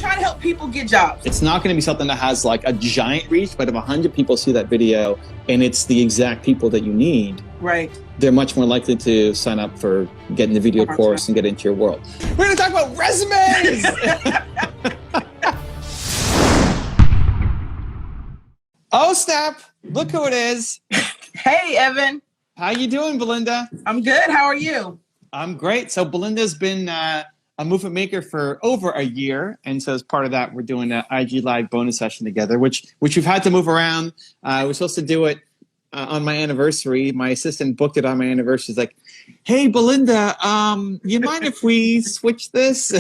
trying to help people get jobs. It's not going to be something that has like a giant reach, but if 100 people see that video and it's the exact people that you need, right, they're much more likely to sign up for getting the video course and get into your world. We're going to talk about resumes. Oh, snap. Look who it is. Hey, Evan. How you doing, Belinda? I'm good. How are you? I'm great. So Belinda's been a movement maker for over a year. And so as part of that, we're doing an IG Live bonus session together, which we've had to move around. We're supposed to do it on my anniversary. My assistant booked it on my anniversary. She's like, hey, Belinda, you mind if we switch this?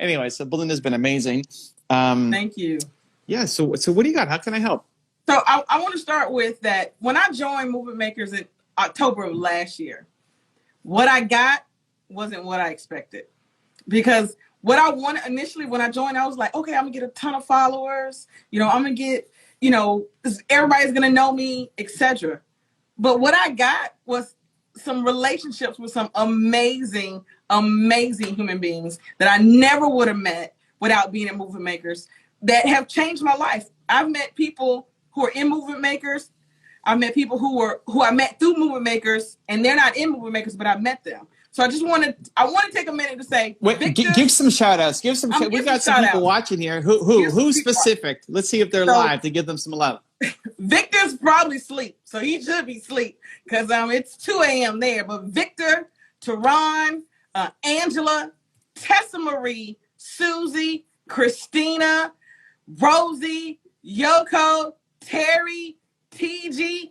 Anyway, so Belinda's been amazing. Thank you. Yeah. So what do you got? How can I help? So I want to start with that. When I joined Movement Makers in October of last year, what I got wasn't what I expected. Because what I wanted initially when I joined, I was like, okay, I'm going to get a ton of followers. You know, I'm going to get, you know, everybody's going to know me, etc. But what I got was some relationships with some amazing, amazing human beings that I never would have met without being in Movement Makers that have changed my life. I've met people who are in Movement Makers. I've met people who I met through Movement Makers, and they're not in Movement Makers, but I met them. So I want to take a minute to say, wait, Victor, give some shout outs. We got some people watching here. Who's specific? Let's see if they're live to give them some love. Victor's probably asleep, so he should be asleep because it's 2 a.m. there. But Victor, Teron, Angela, Tessa Marie, Susie, Christina, Rosie, Yoko, Terry, TG.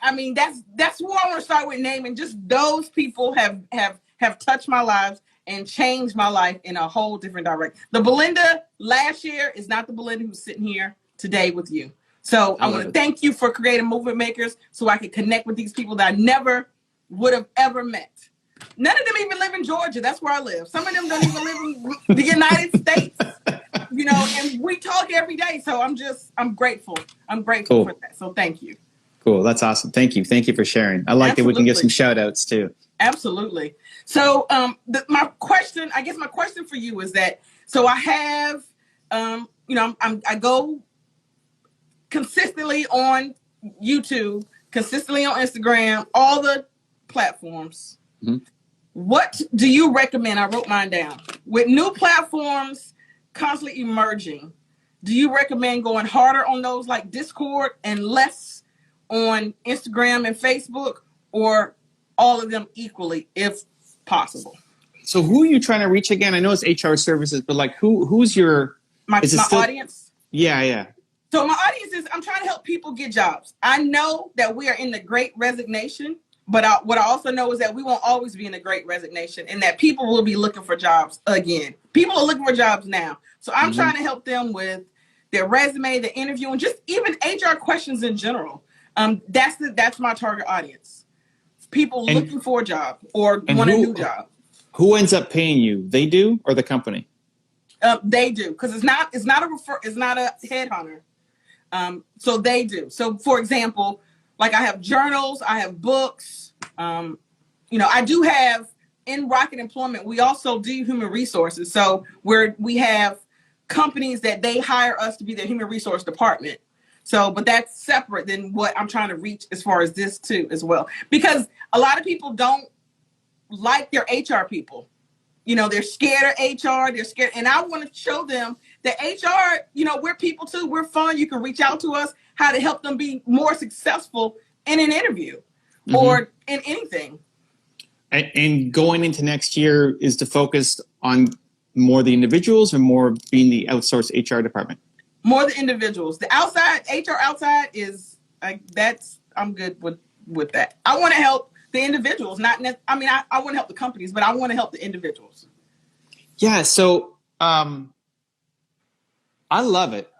I mean, that's who I want to start with naming. Just those people have touched my lives and changed my life in a whole different direction. The Belinda last year is not the Belinda who's sitting here today with you. So I want to thank you for creating Movement Makers so I could connect with these people that I never would have ever met. None of them even live in Georgia. That's where I live. Some of them don't even live in the United States. You know, and we talk every day. So I'm grateful. I'm grateful for that. So thank you. Cool. That's awesome. Thank you. Thank you for sharing. I like that we can give some shout outs too. Absolutely. So my question for you is that, so I have, you know, I go consistently on YouTube, consistently on Instagram, all the platforms. Mm-hmm. What do you recommend? I wrote mine down. With new platforms constantly emerging, do you recommend going harder on those like Discord and less on Instagram and Facebook, or all of them equally if possible? So who are you trying to reach again? I know it's HR services, but like who's your my audience? Yeah. So my audience is, I'm trying to help people get jobs. I know that we are in the Great Resignation, but what I also know is that we won't always be in the Great Resignation, and that people will be looking for jobs again. People are looking for jobs now. So I'm trying to help them with their resume, the interview, and just even HR questions in general. That's my target audience. People looking for a job or want a new job. Who ends up paying you? They do, or the company? They do, because it's not a headhunter. So they do. So for example, like I have journals, I have books. You know, I do have in Rocket Employment. We also do human resources. So we have companies that they hire us to be their human resource department. So, but that's separate than what I'm trying to reach as far as this too as well. Because a lot of people don't like their HR people. You know, they're scared of HR, they're scared. And I want to show them that HR, you know, we're people too. We're fun. You can reach out to us, how to help them be more successful in an interview or in anything. And going into next year is to focus on more the individuals or more being the outsourced HR department? More the individuals. The outside, HR outside is I'm good with that. I want to help the individuals, I want to help the companies, but I want to help the individuals. Yeah. So, I love it.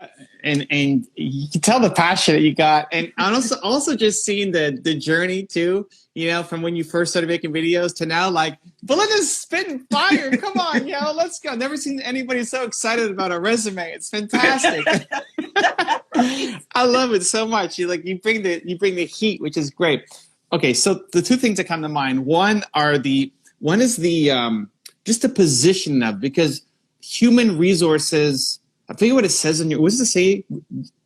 And you can tell the passion that you got. And also just seeing the journey too, you know, from when you first started making videos to now, like, Belinda's spitting fire. Come on, yo, let's go. Never seen anybody so excited about a resume. It's fantastic. I love it so much. You bring the heat, which is great. Okay, so the two things that come to mind, one is the just the position of, because human resources. I forget what it says in your. What does it say?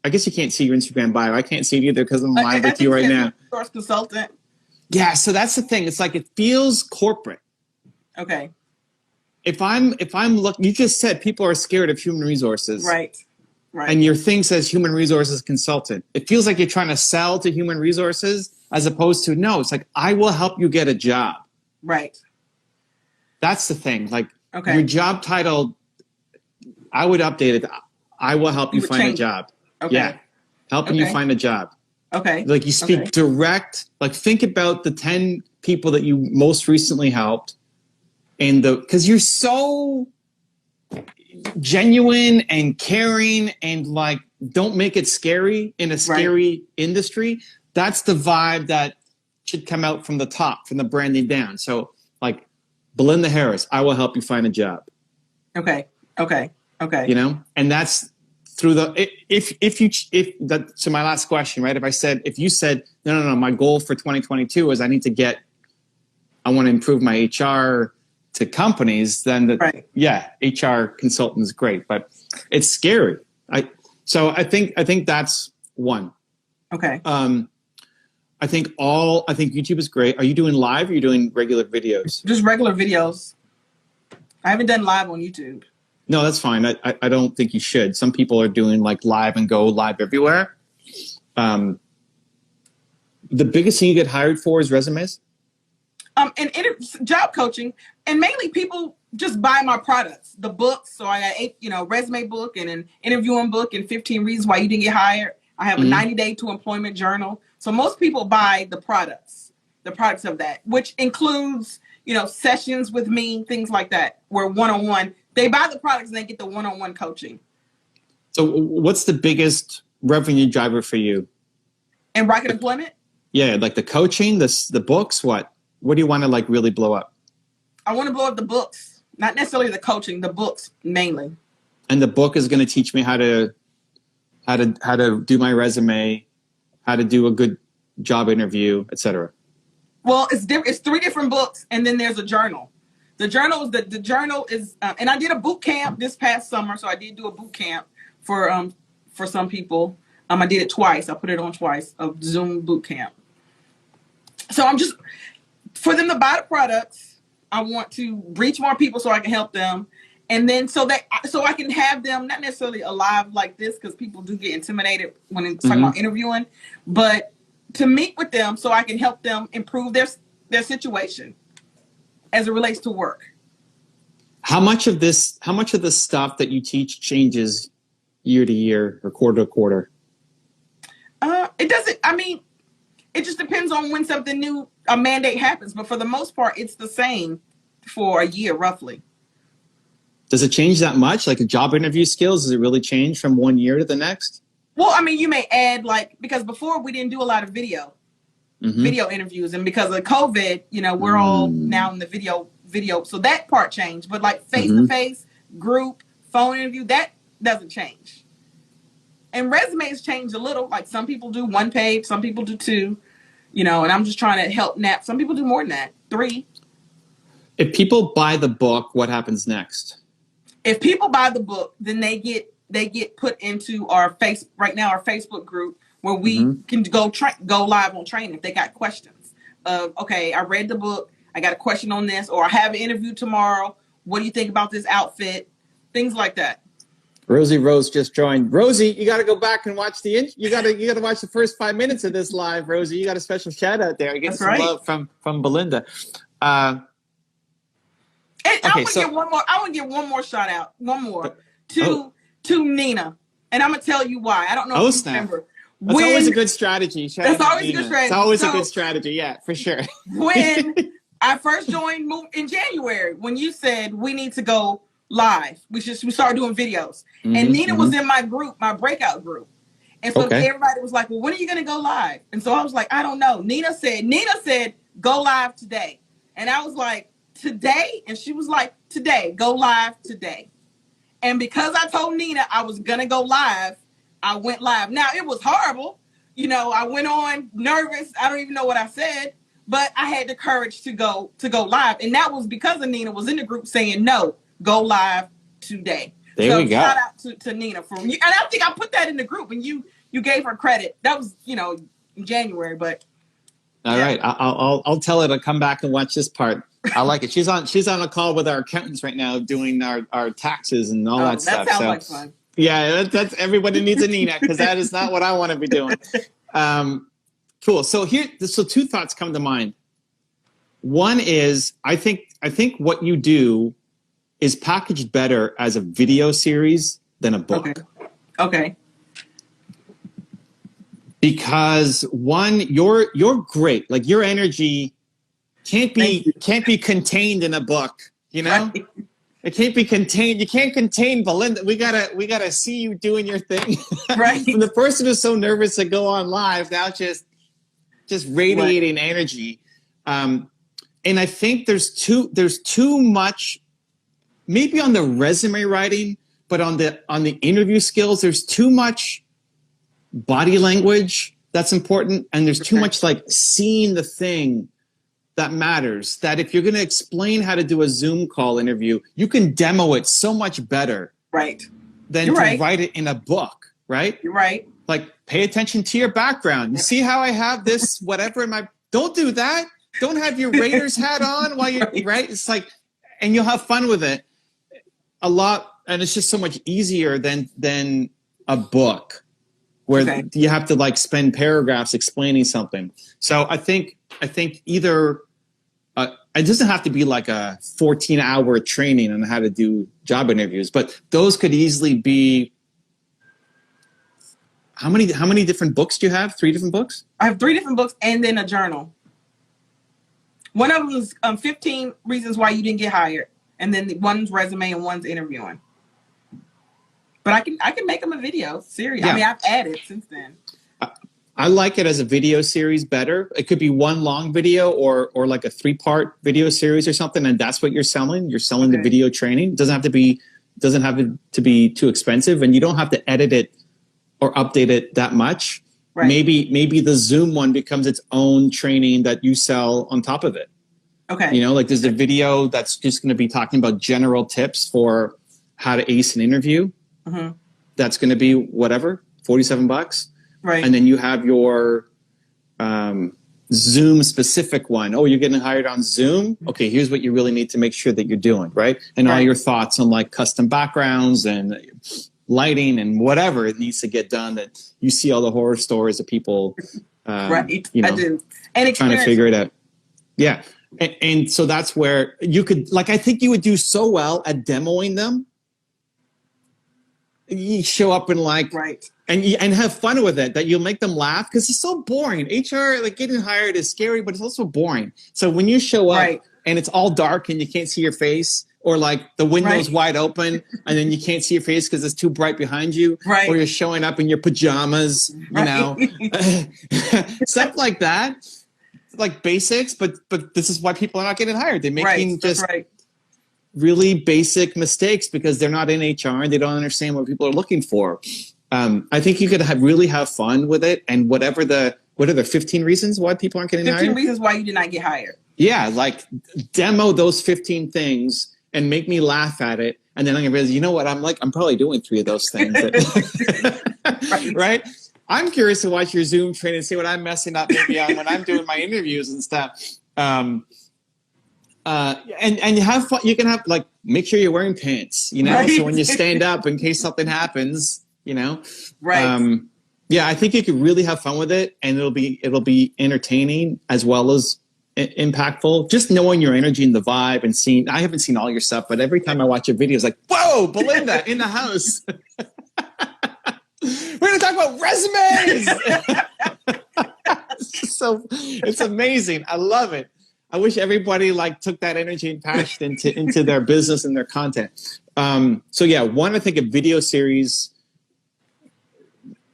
I guess you can't see your Instagram bio. I can't see it either because I'm live with you right now. Resource consultant. Yeah, so that's the thing. It's like it feels corporate. Okay. If I'm looking, you just said people are scared of human resources. Right. Right. And your thing says human resources consultant. It feels like you're trying to sell to human resources as opposed to no, it's like I will help you get a job. Right. That's the thing. Like your job title, I would update it. I will help you find a job. Okay. Yeah. Helping you find a job. Okay. Like you speak direct, like think about the 10 people that you most recently helped and because you're so genuine and caring and like don't make it scary in a scary industry. That's the vibe that should come out from the top, from the branding down. So like Belinda Harris, I will help you find a job. Okay. You know, and that's through the if that. So my last question, right? If you said no, my goal for 2022 is I want to improve my HR to companies, then HR consultant is great, but it's scary. I think that's one. Okay. I think YouTube is great. Are you doing live or are you doing regular videos? Just regular videos. I haven't done live on YouTube. No, that's fine. I don't think you should. Some people are doing like live and go live everywhere. The biggest thing you get hired for is resumes? And job coaching, and mainly people just buy my products, the books. So I got resume book and an interviewing book and 15 reasons why you didn't get hired. I have a 90-day to employment journal. So most people buy the products of that, which includes, sessions with me, things like that, where one-on-one, they buy the products and they get the one-on-one coaching. So what's the biggest revenue driver for you? And Rocket Employment? Yeah, like the coaching, the books, what? What do you want to like really blow up? I want to blow up the books, not necessarily the coaching, the books mainly. And the book is going to teach me how to do my resume, how to do a good job interview, etc. Well, it's 3 different books, and then there's a journal. The journal is, and I did a boot camp this past summer, so I did do a boot camp for some people. I did it twice. I put it on twice, a Zoom boot camp. So I'm just, for them to buy the products, I want to reach more people so I can help them. And then so I can have them not necessarily alive like this, because people do get intimidated when it's talking about interviewing, but to meet with them so I can help them improve their situation as it relates to work. How much of the stuff that you teach changes year to year or quarter to quarter? It doesn't, it just depends on when something new, a mandate happens. But for the most part, it's the same for a year, roughly. Does it change that much? Like a job interview skills, does it really change from one year to the next? Well, you may add because before we didn't do a lot of video interviews. And because of COVID, we're all now in the video. So that part changed. But like face-to-face, group, phone interview, that doesn't change. And resumes change a little. Like some people do 1 page, some people do 2, and I'm just trying to help nap. Some people do more than that, 3. If people buy the book, what happens next? If people buy the book, then they get put into our Facebook group where we can go live on training if they got questions. Okay, I read the book, I got a question on this, or I have an interview tomorrow. What do you think about this outfit? Things like that. Rosie Rose just joined. Rosie, you got to go back and watch you got to watch the first 5 minutes of this live. Rosie, you got a special shout out there. Get some love from Belinda. And I want to give one more shout out. One more to Nina. And I'm going to tell you why. I don't know if you remember. That's always a good strategy. That's always a good strategy. It's always a good strategy. Yeah, for sure. When I first joined in January, when you said we need to go live, we started doing videos. And Nina was in my group, my breakout group. And so everybody was like, well, when are you going to go live? And so I was like, I don't know. Nina said, go live today. And I was like, today? And she was like, today, go live today. And because I told Nina I was going to go live, I went live. Now, it was horrible. I went on nervous. I don't even know what I said, but I had the courage to go live. And that was because of Nina was in the group saying, no, go live today. There we go. Shout out to Nina for you. And I think I put that in the group and you gave her credit. That was, in January, but. All right. I'll tell her to come back and watch this part. I like it. She's on a call with our accountants right now doing our taxes and all that stuff. That sounds like fun. Yeah, that's everybody needs a Nina because that is not what I want to be doing. Cool. So two thoughts come to mind. One is I think what you do is packaged better as a video series than a book. Okay. Because one, you're great. Like your energy can't be contained in a book, Right. It can't be contained. You can't contain Belinda. We gotta see you doing your thing. Right. From the person who's so nervous to go on live, now just radiating energy. And I think there's too much, maybe on the resume writing, but on the interview skills, there's too much body language that's important, and there's too much like seeing the thing that matters. That if you're going to explain how to do a Zoom call interview, you can demo it so much better, right, than to write it in a book, right? You're right. Like, pay attention to your background. You see how I have this whatever in my. Don't do that. Don't have your Raiders hat on while you're right. It's like, and you'll have fun with it a lot, and it's just so much easier than a book where you have to like spend paragraphs explaining something. So I think either it doesn't have to be like a 14-hour training on how to do job interviews, but those could easily be. How many different books do you have? 3 different books? I have 3 different books and then a journal. One of them is 15 reasons why you didn't get hired, and then one's resume and one's interviewing. But I can make them a video series. Yeah. I mean, I've added since then. I like it as a video series better. It could be one long video or like a 3-part video series or something, and that's what you're selling. You're selling the video training. It doesn't have to be too expensive, and you don't have to edit it or update it that much. Right. Maybe the Zoom one becomes its own training that you sell on top of it. Okay. Like there's a video that's just going to be talking about general tips for how to ace an interview. Mm-hmm. That's going to be whatever, $47. Right. And then you have your Zoom specific one. Oh, you're getting hired on Zoom? Okay, here's what you really need to make sure that you're doing, right? And all your thoughts on like custom backgrounds and lighting and whatever it needs to get done, that you see all the horror stories of people I do. And trying to figure it out. Yeah. And so that's where you could, like, I think you would do so well at demoing them. You show up and like, and have fun with it, that you'll make them laugh, because it's so boring. HR, like getting hired is scary, but it's also boring. So when you show up and it's all dark and you can't see your face, or like the window's wide open and then you can't see your face because it's too bright behind you, or you're showing up in your pajamas, stuff like that, like basics. But this is why people are not getting hired. They're making really basic mistakes because they're not in HR and they don't understand what people are looking for. I think you could really have fun with it, and what are the 15 reasons why people aren't getting hired? 15 reasons why you did not get hired. Yeah, like demo those 15 things and make me laugh at it, and then I'm gonna realize, you know what? I'm probably doing 3 of those things. Right? I'm curious to watch your Zoom training and see what I'm messing up maybe on when I'm doing my interviews and stuff. And you have fun. You can have like, make sure you're wearing pants, so when you stand up in case something happens, yeah, I think you could really have fun with it, and it'll be entertaining as well as impactful. Just knowing your energy and the vibe, and seeing. I haven't seen all your stuff, but every time I watch a video, it's like, whoa, Belinda in the house. We're going to talk about resumes. So it's amazing. I love it. I wish everybody like took that energy and passion into their business and their content. So yeah, I think a video series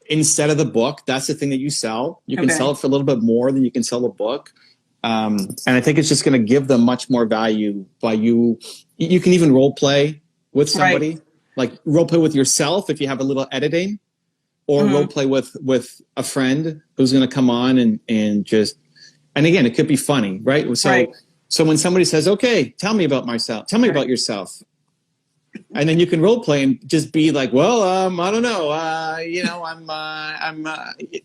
instead of the book. That's the thing that you sell. You can sell it for a little bit more than you can sell a book. And I think it's just going to give them much more value by you. You can even role play with somebody, like role play with yourself if you have a little editing, or role play with a friend who's going to come on and just. And again, it could be funny, right? So when somebody says, "Okay, tell me about myself. Tell me about yourself," And then you can role play and just be like, well, I don't know,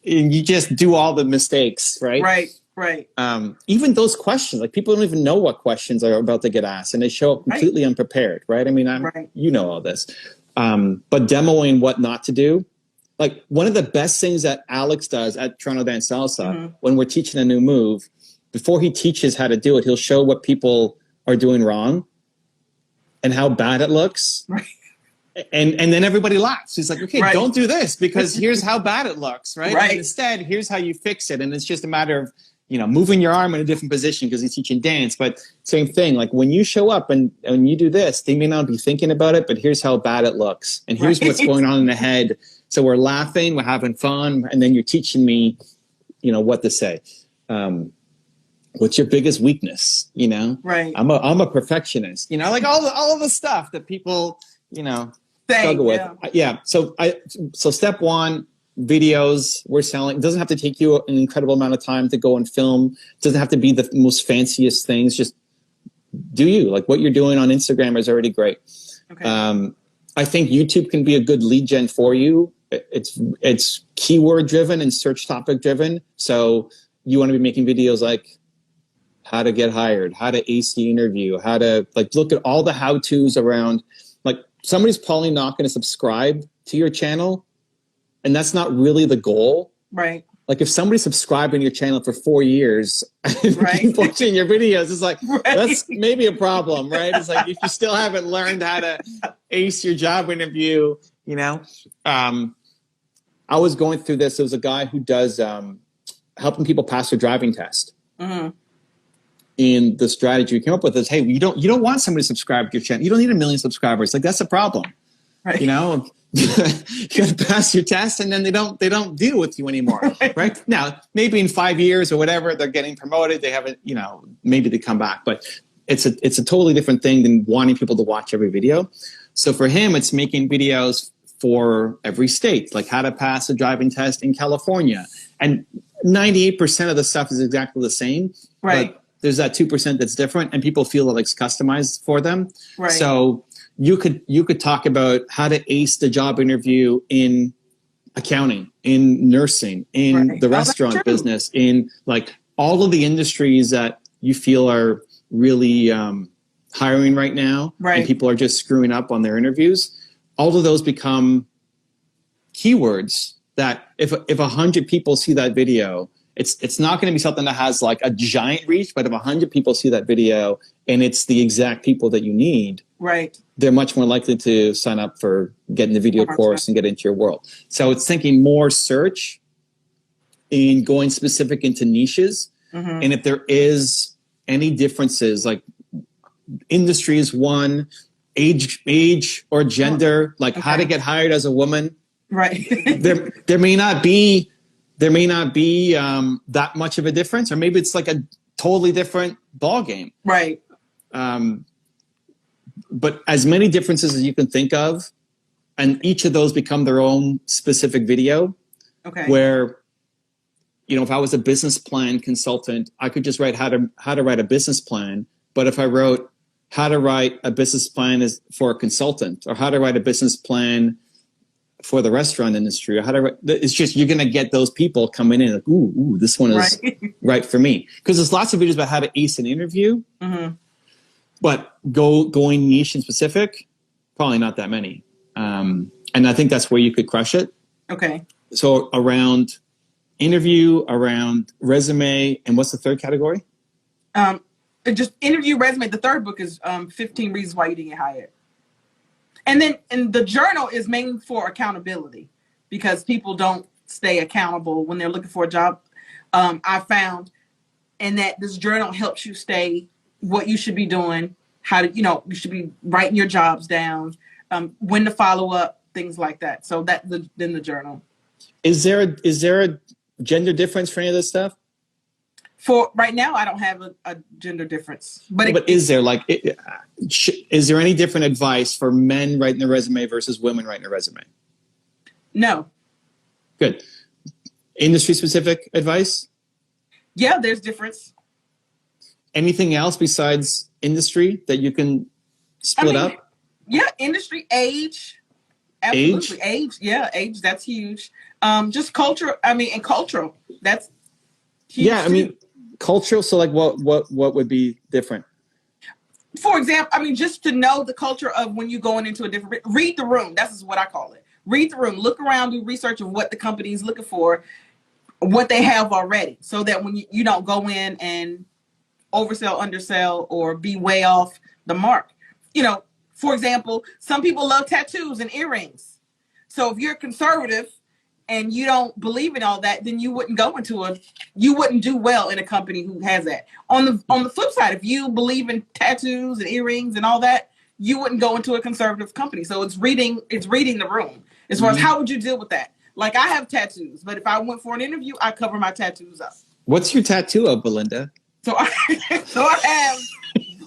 and you just do all the mistakes, right? Right. Even those questions, like people don't even know what questions are about to get asked, and they show up completely unprepared, right? I mean, you know all this, but demoing what not to do. Like one of the best things that Alex does at Toronto Dance Salsa, when we're teaching a new move, before he teaches how to do it, he'll show what people are doing wrong and how bad it looks. Right. And then everybody laughs. He's like, okay, don't do this because here's how bad it looks, right? And instead, here's how you fix it. And it's just a matter of, moving your arm in a different position because he's teaching dance. But same thing, like when you show up and you do this, they may not be thinking about it, but here's how bad it looks. And here's what's going on in the head. So we're laughing, we're having fun, and then you're teaching me, what to say. What's your biggest weakness? Right. I'm a perfectionist. Like all of the stuff that people struggle with. So step one, videos we're selling. It doesn't have to take you an incredible amount of time to go and film. It doesn't have to be the most fanciest things. Just do you. Like what you're doing on Instagram is already great. Okay. I think YouTube can be a good lead gen for you. It's keyword driven and search topic driven. So you want to be making videos like how to get hired, how to ace the interview, how to look at all the how-tos around, like somebody's probably not going to subscribe to your channel. And that's not really the goal. Right. Like if somebody subscribed on your channel for 4 years and keep watching your videos, it's like, that's maybe a problem, right? It's like if you still haven't learned how to ace your job interview, I was going through this. There was a guy who does helping people pass their driving test. Mm-hmm. And the strategy we came up with is, hey, you don't want somebody to subscribe to your channel. You don't need 1 million subscribers. Like that's a problem. Right. You got to pass your test, and then they don't deal with you anymore. Right now, maybe in 5 years or whatever, they're getting promoted. They haven't, maybe they come back, but it's a totally different thing than wanting people to watch every video. So for him, it's making videos for every state, like how to pass a driving test in California, and 98% of the stuff is exactly the same. Right. But there's that 2% that's different, and people feel that it's customized for them. Right. So you could talk about how to ace the job interview in accounting, in nursing, in the restaurant business, in like all of the industries that you feel are really hiring right now, and people are just screwing up on their interviews. All of those become keywords that if 100 people see that video, it's not going to be something that has like a giant reach, but if 100 people see that video and it's the exact people that you need, they're much more likely to sign up for getting the video course and get into your world. So it's thinking more search and going specific into niches. Mm-hmm. And if there is any differences, like industry is one, age or gender, like how to get hired as a woman. Right. there may not be that much of a difference, or maybe it's like a totally different ball game. Right. But as many differences as you can think of, and each of those become their own specific video. Okay. Where, if I was a business plan consultant, I could just write how to write a business plan. But if I wrote how to write a business plan is for a consultant, or how to write a business plan for the restaurant industry, or how to write, it's just, you're going to get those people coming in like, ooh, this one is right for me. Because there's lots of videos about how to ace an interview, but going niche and specific, probably not that many. And I think that's where you could crush it. Okay. So around interview, around resume, and what's the third category? Just interview, resume. The third book is 15 Reasons Why You Didn't Get Hired. And the journal is mainly for accountability, because people don't stay accountable when they're looking for a job. I found, and that this journal helps you stay what you should be doing, how to, you should be writing your jobs down, when to follow up, things like that. So then the journal. Is there a gender difference for any of this stuff? For right now, I don't have a gender difference. But is there is there any different advice for men writing a resume versus women writing a resume? No. Good. Industry specific advice? Yeah, there's difference. Anything else besides industry that you can split up? Yeah, industry, age. Absolutely. Age. Yeah, age. That's huge. Just culture. I mean, and cultural. That's huge. Yeah, I mean, cultural. So like what would be different? For example, I mean, just to know the culture of when you're going into a different, read the room. That's what I call it. Read the room. Look around, do research of what the company is looking for, what they have already, so that when you don't go in and oversell, undersell, or be way off the mark. You know, for example, some people love tattoos and earrings. So if you're conservative and you don't believe in all that, then you wouldn't you wouldn't do well in a company who has that. On the flip side, if you believe in tattoos and earrings and all that, you wouldn't go into a conservative company. So it's reading the room as far as how would you deal with that. Like I have tattoos, but if I went for an interview, I cover my tattoos up. What's your tattoo of, Belinda? So I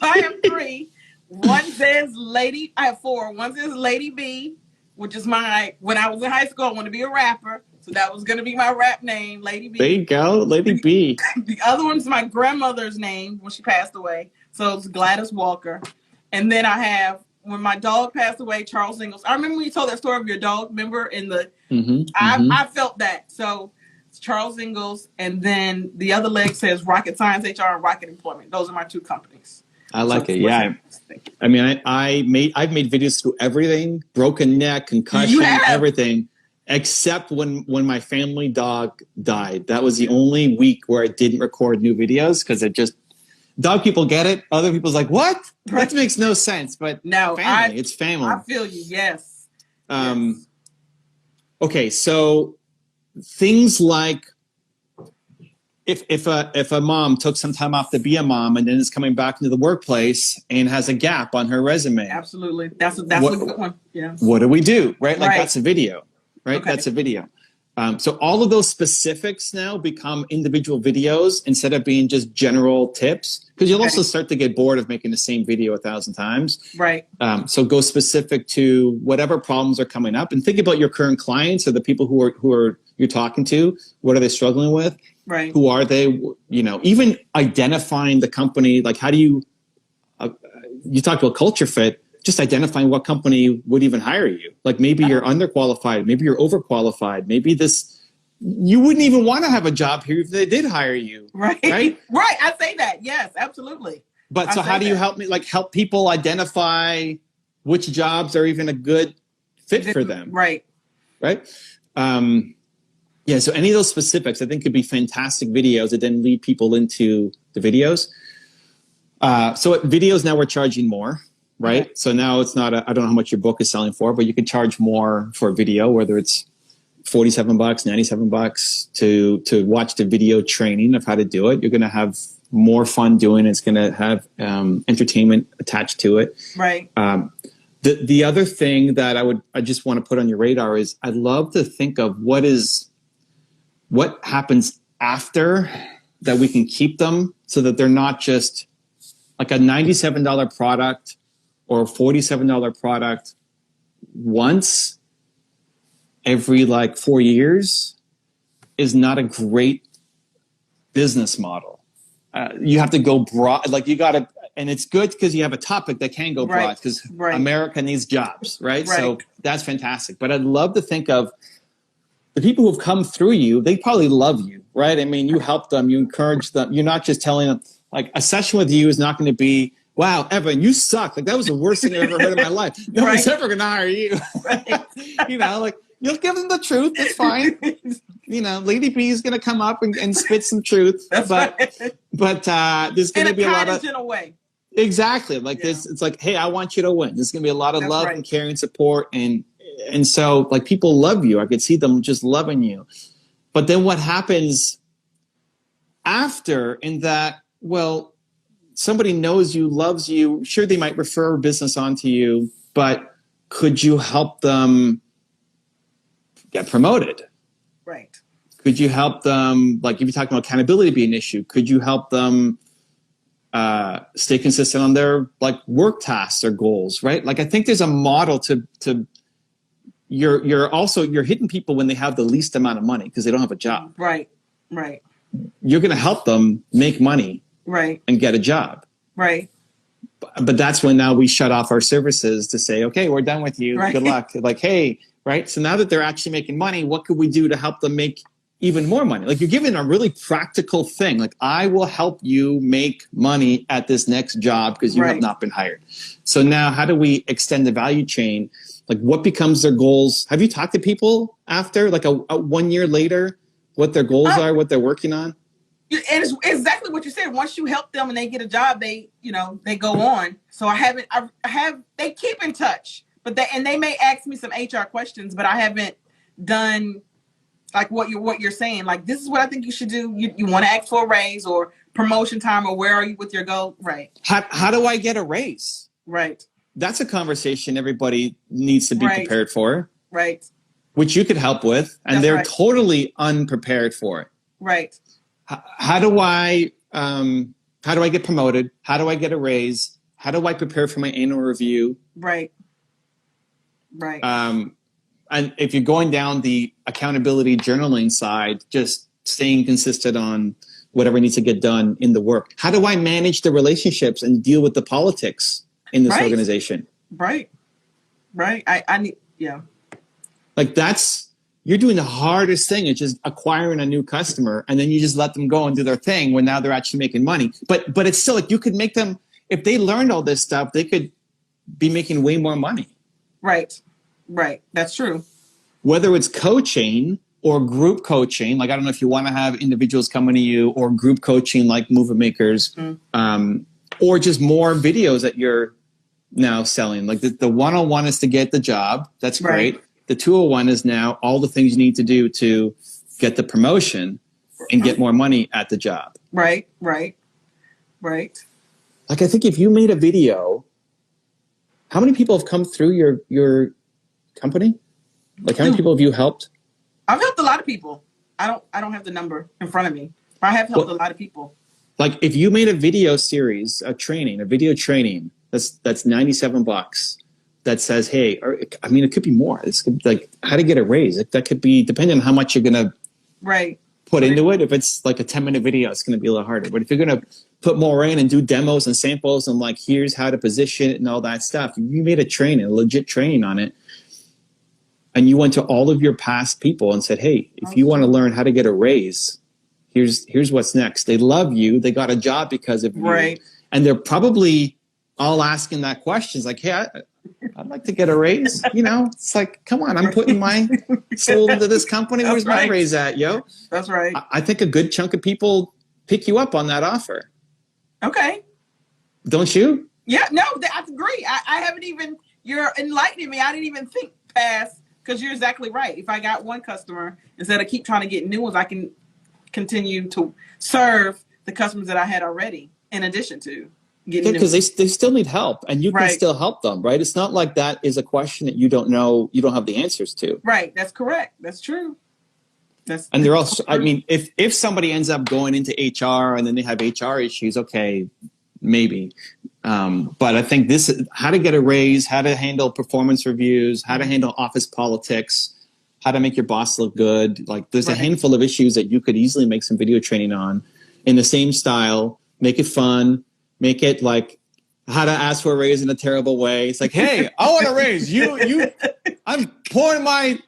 have 3. One says Lady. I have 4. One says Lady B, which is when I was in high school, I wanted to be a rapper. So that was going to be my rap name, Lady B. There you go, Lady B. The other one's my grandmother's name when she passed away. So it's Gladys Walker. And then I have, when my dog passed away, Charles Ingalls. I remember when you told that story of your dog, remember? I felt that. So it's Charles Ingalls. And then the other leg says Rocket Science HR and Rocket Employment. Those are my 2 companies. I like it. Yeah. I mean, I've made videos through everything, broken neck, concussion, everything, except when my family dog died. That was the only week where I didn't record new videos because it just, dog people get it. Other people's like, what? That makes no sense. But no, family, it's family. I feel you. Yes. Okay. So things like, if a mom took some time off to be a mom and then is coming back into the workplace and has a gap on her resume. Absolutely. That's a good one. Yeah. What do we do? Right? Like that's a video, right? Okay. That's a video. So all of those specifics now become individual videos instead of being just general tips, because you'll also start to get bored of making the same video 1,000 times. Right. So go specific to whatever problems are coming up and think about your current clients or the people who are you're talking to. What are they struggling with? Right. Who are they? You know, even identifying the company, like how do you talked about culture fit, just identifying what company would even hire you. Like maybe you're underqualified, maybe you're overqualified, maybe you wouldn't even want to have a job here if they did hire you. Right. Right. Right. I say that. Yes, absolutely. But so how do you help people identify which jobs are even a good fit for them? Right. Right. Yeah, so any of those specifics, I think, could be fantastic videos that then lead people into the videos. So at videos now we're charging more, right? Okay. So now it's not I don't know how much your book is selling for, but you can charge more for a video, whether it's $47, $97 to watch the video training of how to do it. You're going to have more fun doing it. It's going to have entertainment attached to it. Right. The other thing that I just want to put on your radar is I'd love to think of what happens after that we can keep them so that they're not just like a $97 product or a $47 product once every like 4 years is not a great business model. You have to go broad, like you got to, and it's good because you have a topic that can go broad because America needs jobs, right? So that's fantastic. But I'd love to think of the people who've come through you, they probably love you, right? I mean, you help them, you encourage them. You're not just telling them, like a session with you is not going to be, wow, Evan, you suck. Like that was the worst thing I've ever heard in my life. No one's ever going to hire you. You know, like you'll give them the truth. It's fine. You know, Lady B is going to come up and spit some truth. But there's going to be a lot of, in a way. Exactly. Like this, it's like, hey, I want you to win. There's going to be a lot of love and care and support. And so like people love you. I could see them just loving you. But then what happens after in that, well, somebody knows you, loves you. Sure, they might refer business onto you, but could you help them get promoted? Right. Could you help them, like if you're talking about accountability being an issue, could you help them stay consistent on their like work tasks or goals, right? Like I think there's a model to you're hitting people when they have the least amount of money because they don't have a job. Right. Right. You're going to help them make money. Right. And get a job. Right. But that's when now we shut off our services to say, okay, we're done with you. Right. Good luck. Like, hey, right. So now that they're actually making money, what could we do to help them make even more money? Like, you're giving a really practical thing. Like, I will help you make money at this next job because you have not been hired. So now how do we extend the value chain? Like, what becomes their goals? Have you talked to people after, like, a 1 year later, what their goals are, what they're working on? And it's exactly what you said. Once you help them and they get a job, they go on. So they keep in touch, but they may ask me some HR questions, but I haven't done like what you're saying. Like, this is what I think you should do. You want to ask for a raise or promotion time, or where are you with your goal? Right. How do I get a raise? Right. That's a conversation everybody needs to be prepared for. Right. Which you could help with, and they're totally unprepared for it. Right. How do I get promoted? How do I get a raise? How do I prepare for my annual review? Right. Right. And if you're going down the accountability journaling side, just staying consistent on whatever needs to get done in the work. How do I manage the relationships and deal with the politics in this organization? Right. Right. I need, Like, you're doing the hardest thing. It's just acquiring a new customer, and then you just let them go and do their thing when now they're actually making money. But it's still like, you could make them, if they learned all this stuff, they could be making way more money. Right. Right. That's true. Whether it's coaching or group coaching, like, I don't know if you want to have individuals coming to you, or group coaching like Movement Makers, or just more videos that you're now selling. Like, the one-on-one is to get the job. That's great. The 201 is now all the things you need to do to get the promotion and get more money at the job. Right, right, right. Like, I think if you made a video, how many people have come through your company? Like, how many people have you helped? I've helped a lot of people. I don't have the number in front of me, but I have helped a lot of people. Like, if you made a video series, a video training, that's $97. That says, hey, or, I mean, it could be more. It's like how to get a raise. That could be depending on how much you're going to put into it. If it's like a 10-minute video, it's going to be a little harder. But if you're going to put more in and do demos and samples and like, here's how to position it and all that stuff, you made a legit training on it. And you went to all of your past people and said, hey, if you want to learn how to get a raise, here's what's next. They love you. They got a job because of you. Right. And they're probably all asking that question. It's like, hey, I'd like to get a raise. It's like, come on, I'm putting my soul into this company. Where's my raise at, yo? That's right. I think a good chunk of people pick you up on that offer. Okay. Don't you? Yeah, no, I agree. I haven't even, you're enlightening me. I didn't even think past, because you're exactly right. If I got one customer, instead of keep trying to get new ones, I can continue to serve the customers that I had already, in addition to. Because they still need help, and you can still help them, right? It's not like that is a question that you don't know, you don't have the answers to. Right. That's correct. That's true. And they're also, I mean, if somebody ends up going into HR and then they have HR issues, okay, maybe. But I think this, how to get a raise, how to handle performance reviews, how to handle office politics, how to make your boss look good. Like, there's a handful of issues that you could easily make some video training on in the same style, make it fun. Make it like how to ask for a raise in a terrible way. It's like, hey, I want a raise. I'm pouring my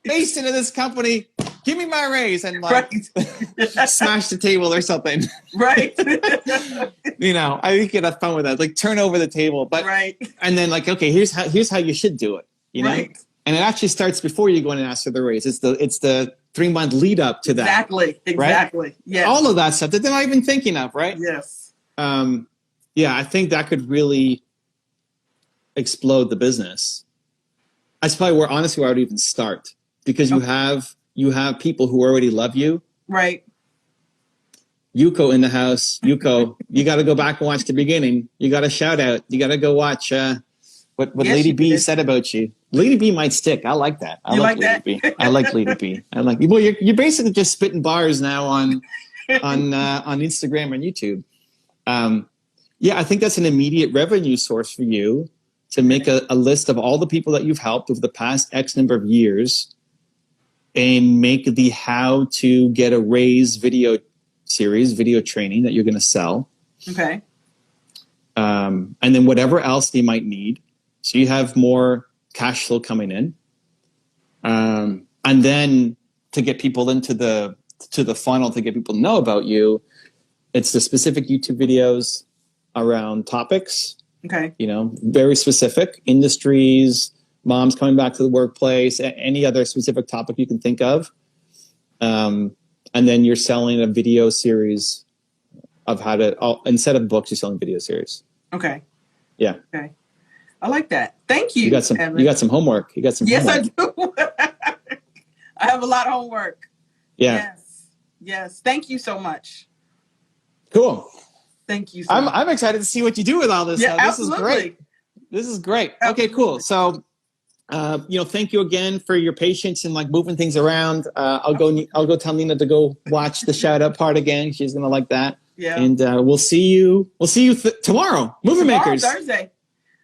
face into this company. Give me my raise, and like smash the table or something. Right. I think you could have fun with that. Like, turn over the table, but and then like, okay, here's how you should do it. And it actually starts before you go in and ask for the raise. It's the 3-month lead up to that. Exactly. Yeah. All of that stuff that they're not even thinking of, right? Yes. I think that could really explode the business. That's probably where I would even start, because you have people who already love you. Right. Yuko in the house. Yuko, you got to go back and watch the beginning. You got to shout out. You got to go watch what Lady B said about you. Lady B might stick. I like that. I like Lady B. I like Lady B. Well, you're basically just spitting bars now on Instagram and YouTube. I think that's an immediate revenue source for you, to make a list of all the people that you've helped over the past X number of years, and make the how to get a raise video series, video training that you're going to sell. Okay. and then whatever else you might need. So you have more cash flow coming in. And then to get people into the funnel, to get people to know about you, it's the specific YouTube videos around topics. Okay. You know, very specific industries, moms coming back to the workplace, any other specific topic you can think of. And then you're selling a video series of how to, instead of books, you're selling video series. Okay. Yeah. Okay. I like that. Thank you. You got some homework. You got some Yes, homework. I do. I have a lot of homework. Yeah. Yes. Yes. Thank you so much. Cool. Thank you so much. I'm excited to see what you do with all this. Yeah, This absolutely. is great. This is great. Absolutely. Okay, cool. So, thank you again for your patience and like moving things around. I'll go tell Nina to go watch the shout out part again. She's gonna like that. Yeah. And we'll see you tomorrow. Movie makers. Thursday.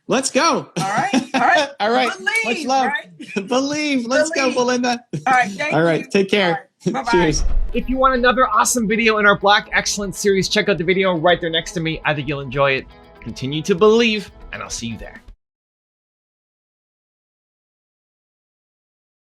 Let's go. All right. All right. All right. Believe, Much love. right? Believe. Let's go, Belinda. All right. Thank you. All right. Take care. All right. Bye-bye. Cheers. If you want another awesome video in our Black Excellence series, check out the video right there next to me. I think you'll enjoy it. Continue to believe, and I'll see you there.